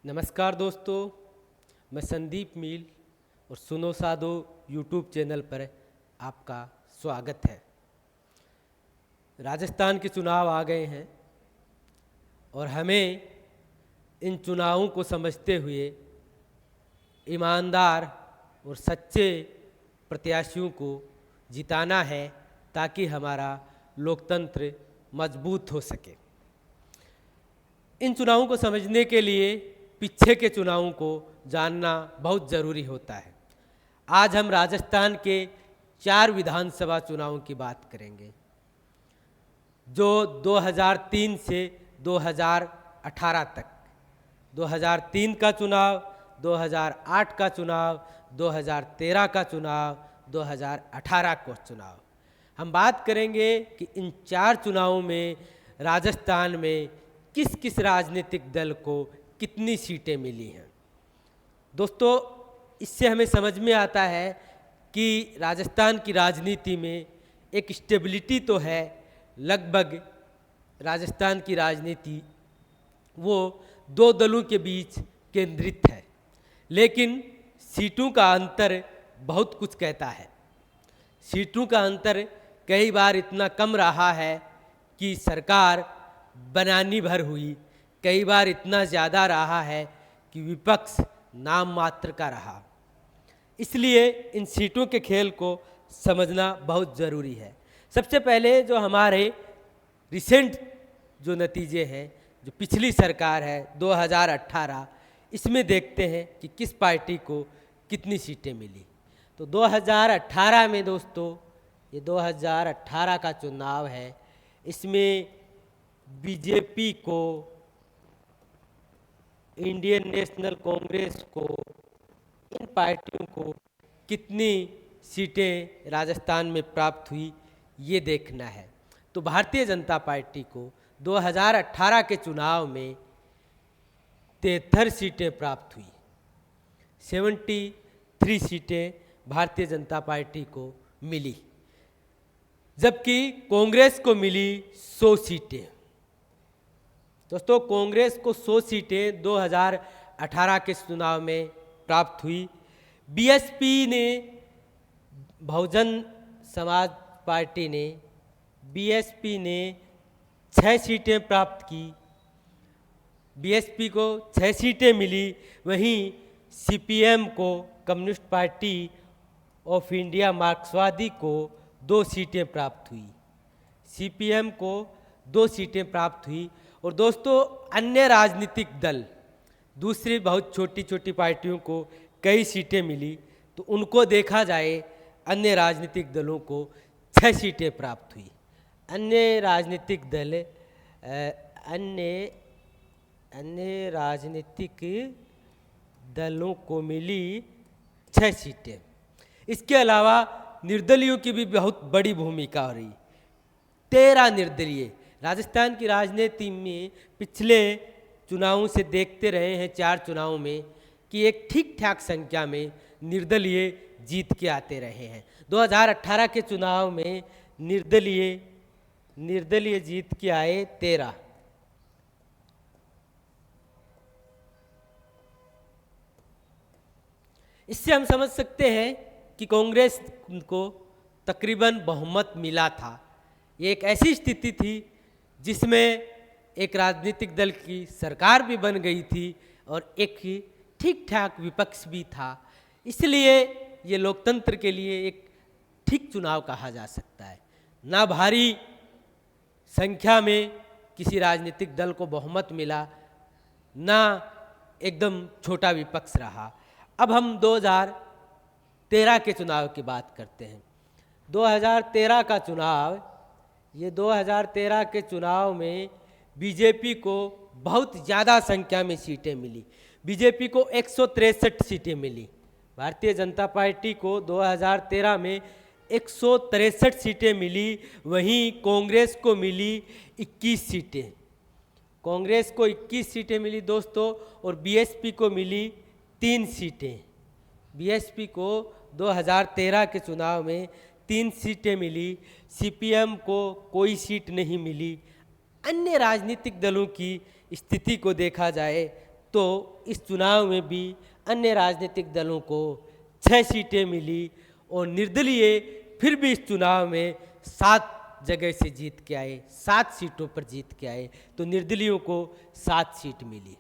नमस्कार दोस्तों, मैं संदीप मील और सुनो साधो यूट्यूब चैनल पर आपका स्वागत है। राजस्थान के चुनाव आ गए हैं और हमें इन चुनावों को समझते हुए ईमानदार और सच्चे प्रत्याशियों को जिताना है ताकि हमारा लोकतंत्र मजबूत हो सके। इन चुनावों को समझने के लिए पीछे के चुनावों को जानना बहुत ज़रूरी होता है। आज हम राजस्थान के 4 विधानसभा चुनावों की बात करेंगे जो 2003 से 2018 तक, 2003 का चुनाव, 2008 का चुनाव, 2013 का चुनाव, 2018 का चुनाव। हम बात करेंगे कि इन 4 चुनावों में राजस्थान में किस किस राजनीतिक दल को कितनी सीटें मिली हैं। दोस्तों, इससे हमें समझ में आता है कि राजस्थान की राजनीति में एक स्टेबिलिटी तो है। लगभग राजस्थान की राजनीति वो 2 दलों के बीच केंद्रित है, लेकिन सीटों का अंतर बहुत कुछ कहता है। सीटों का अंतर कई बार इतना कम रहा है कि सरकार बनानी भर हुई, कई बार इतना ज़्यादा रहा है कि विपक्ष नाम मात्र का रहा। इसलिए इन सीटों के खेल को समझना बहुत ज़रूरी है। सबसे पहले जो हमारे रिसेंट जो नतीजे हैं, जो पिछली सरकार है 2018, इसमें देखते हैं कि किस पार्टी को कितनी सीटें मिली। तो 2018 में दोस्तों, ये 2018 का चुनाव है, इसमें बीजेपी को, इंडियन नेशनल कांग्रेस को, इन पार्टियों को कितनी सीटें राजस्थान में प्राप्त हुई ये देखना है। तो भारतीय जनता पार्टी को 2018 के चुनाव में 73 सीटें प्राप्त हुई। 73 सीटें भारतीय जनता पार्टी को मिली, जबकि कांग्रेस को मिली 100 सीटें। दोस्तों, कांग्रेस को 100 सीटें 2018 के चुनाव में प्राप्त हुई। बीएसपी ने, बहुजन समाज पार्टी ने, बीएसपी ने 6 सीटें प्राप्त की। बीएसपी को 6 सीटें मिली। वहीं सीपीएम को, कम्युनिस्ट पार्टी ऑफ इंडिया मार्क्सवादी को 2 सीटें प्राप्त हुई। सीपीएम को 2 सीटें प्राप्त हुई। और दोस्तों, अन्य राजनीतिक दल, दूसरी बहुत छोटी छोटी पार्टियों को कई सीटें मिली। तो उनको देखा जाए, अन्य राजनीतिक दलों को 6 सीटें प्राप्त हुई। अन्य राजनीतिक दल अन्य राजनीतिक दलों को मिली 6 सीटें। इसके अलावा निर्दलीयों की भी बहुत बड़ी भूमिका हो रही। 13 निर्दलीय। राजस्थान की राजनीति में पिछले चुनावों से देखते रहे हैं 4 चुनावों में कि एक ठीक ठाक संख्या में निर्दलीय जीत के आते रहे हैं। 2018 के चुनाव में निर्दलीय जीत के आए 13। इससे हम समझ सकते हैं कि कांग्रेस को तकरीबन बहुमत मिला था। ये एक ऐसी स्थिति थी जिसमें एक राजनीतिक दल की सरकार भी बन गई थी और एक ठीक ठाक विपक्ष भी था। इसलिए ये लोकतंत्र के लिए एक ठीक चुनाव कहा जा सकता है। ना भारी संख्या में किसी राजनीतिक दल को बहुमत मिला, ना एकदम छोटा विपक्ष रहा। अब हम 2013 के चुनाव की बात करते हैं। 2013 का चुनाव, ये 2013 के चुनाव में बीजेपी को बहुत ज़्यादा संख्या में सीटें मिली। बीजेपी को 163 सीटें मिली। भारतीय जनता पार्टी को 2013 में 163 सीटें मिली। वहीं कांग्रेस को मिली 21 सीटें। कांग्रेस को 21 सीटें मिली दोस्तों, और बीएसपी को मिली 3 सीटें। बीएसपी को 2013 के चुनाव में 3 सीटें मिली। सीपीएम को कोई सीट नहीं मिली। अन्य राजनीतिक दलों की स्थिति को देखा जाए तो इस चुनाव में भी अन्य राजनीतिक दलों को 6 सीटें मिली और निर्दलीय फिर भी इस चुनाव में 7 जगह से जीत के आए, 7 सीटों पर जीत के आए। तो निर्दलीयों को 7 सीट मिली।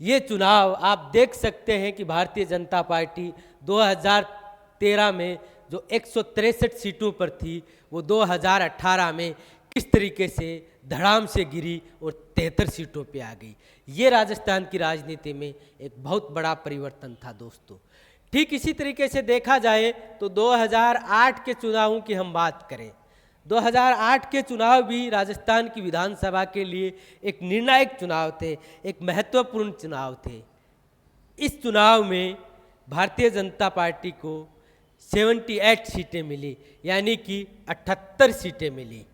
ये चुनाव आप देख सकते हैं कि भारतीय जनता पार्टी 2013 में जो 163 सीटों पर थी, वो 2018 में किस तरीके से धड़ाम से गिरी और 73 सीटों पे आ गई। ये राजस्थान की राजनीति में एक बहुत बड़ा परिवर्तन था दोस्तों। ठीक इसी तरीके से देखा जाए तो 2008 के चुनावों की हम बात करें, 2008 के चुनाव भी राजस्थान की विधानसभा के लिए एक निर्णायक चुनाव थे, एक महत्वपूर्ण चुनाव थे। इस चुनाव में भारतीय जनता पार्टी को 78 सीटें मिली, यानी कि 78 सीटें मिली।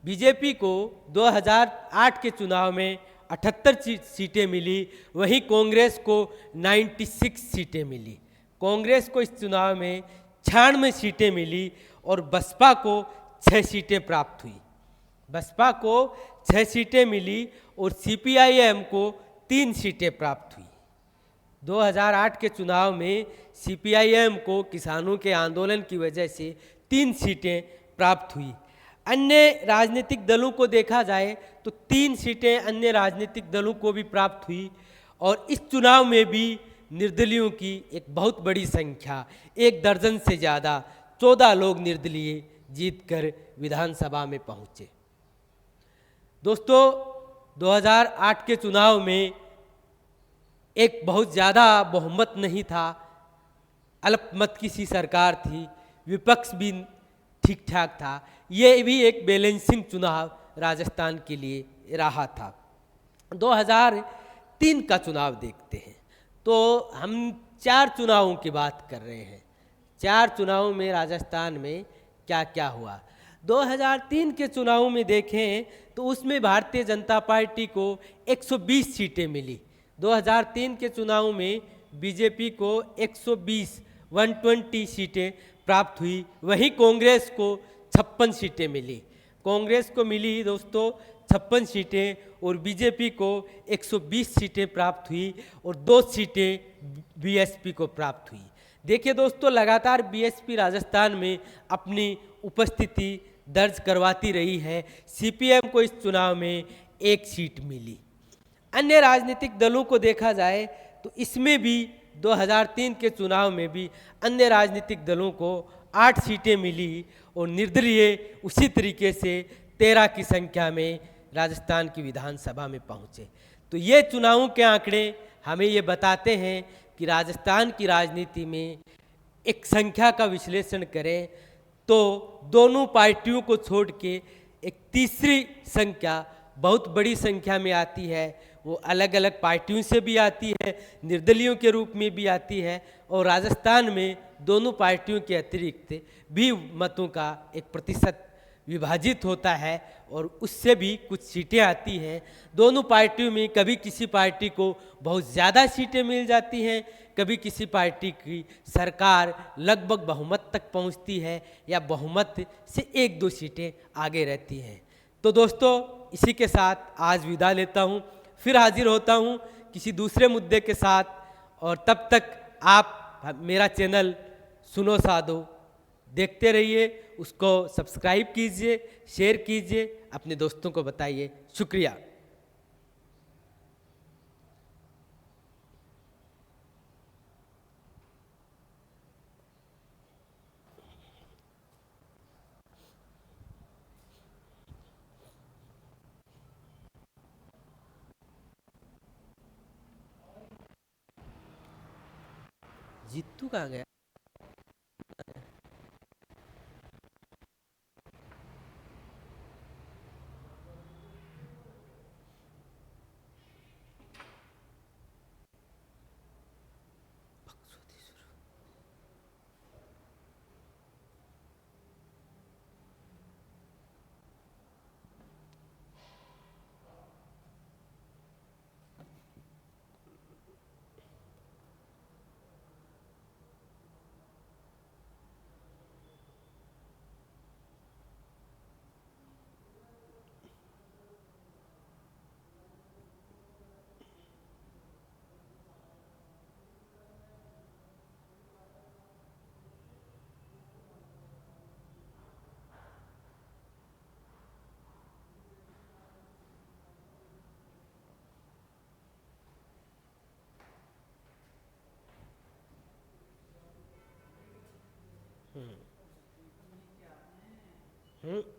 बीजेपी को 2008 के चुनाव में 78 सीटें मिली, वहीं कांग्रेस को 96 सीटें मिली। कांग्रेस को इस चुनाव में 96 सीटें मिली और बसपा को 6 सीटें प्राप्त हुई। बसपा को 6 सीटें मिली और सीपीआईएम को 3 सीटें प्राप्त हुई। 2008 के चुनाव में सीपीआईएम को किसानों के आंदोलन की वजह से 3 सीटें प्राप्त हुई। अन्य राजनीतिक दलों को देखा जाए तो 3 सीटें अन्य राजनीतिक दलों को भी प्राप्त हुई और इस चुनाव में भी निर्दलीयों की एक बहुत बड़ी संख्या, 1 दर्जन से ज़्यादा 14 लोग निर्दलीय जीतकर विधानसभा में पहुंचे। दोस्तों 2008 के चुनाव में एक बहुत ज़्यादा बहुमत नहीं था, अल्पमत की सी सरकार थी, विपक्ष भी ठीक ठाक था। ये भी एक बैलेंसिंग चुनाव राजस्थान के लिए रहा था। 2003 का चुनाव देखते हैं तो हम 4 चुनावों की बात कर रहे हैं। 4 चुनावों में राजस्थान में क्या क्या हुआ। 2003 के चुनाव में देखें तो उसमें भारतीय जनता पार्टी को 120 सीटें मिली। 2003 के चुनाव में बीजेपी को 120 सीटें प्राप्त हुई, वहीं कांग्रेस को 56 सीटें मिली। कांग्रेस को मिली दोस्तों 56 सीटें और बीजेपी को 120 सीटें प्राप्त हुई और 2 सीटें बीएसपी को प्राप्त हुई। देखिए दोस्तों, लगातार बीएसपी राजस्थान में अपनी उपस्थिति दर्ज करवाती रही है। सीपीएम को इस चुनाव में 1 सीट मिली। अन्य राजनीतिक दलों को देखा जाए तो इसमें भी 2003 के चुनाव में भी अन्य राजनीतिक दलों को 8 सीटें मिली और निर्दलीय उसी तरीके से 13 की संख्या में राजस्थान की विधानसभा में पहुंचे। तो ये चुनावों के आंकड़े हमें ये बताते हैं कि राजस्थान की राजनीति में एक संख्या का विश्लेषण करें तो दोनों पार्टियों को छोड़ के एक तीसरी संख्या बहुत बड़ी संख्या में आती है। वो अलग अलग पार्टियों से भी आती है, निर्दलीयों के रूप में भी आती है और राजस्थान में दोनों पार्टियों के अतिरिक्त भी मतों का एक प्रतिशत विभाजित होता है और उससे भी कुछ सीटें आती हैं। दोनों पार्टियों में कभी किसी पार्टी को बहुत ज़्यादा सीटें मिल जाती हैं, कभी किसी पार्टी की सरकार लगभग बहुमत तक पहुंचती है या बहुमत से 1-2 सीटें आगे रहती हैं। तो दोस्तों, इसी के साथ आज विदा लेता हूं, फिर हाजिर होता हूं किसी दूसरे मुद्दे के साथ। और तब तक आप मेरा चैनल सुनो साधो देखते रहिए, उसको सब्सक्राइब कीजिए, शेयर कीजिए, अपने दोस्तों को बताइए। शुक्रिया। जीतू कहाँ गया? हम्म।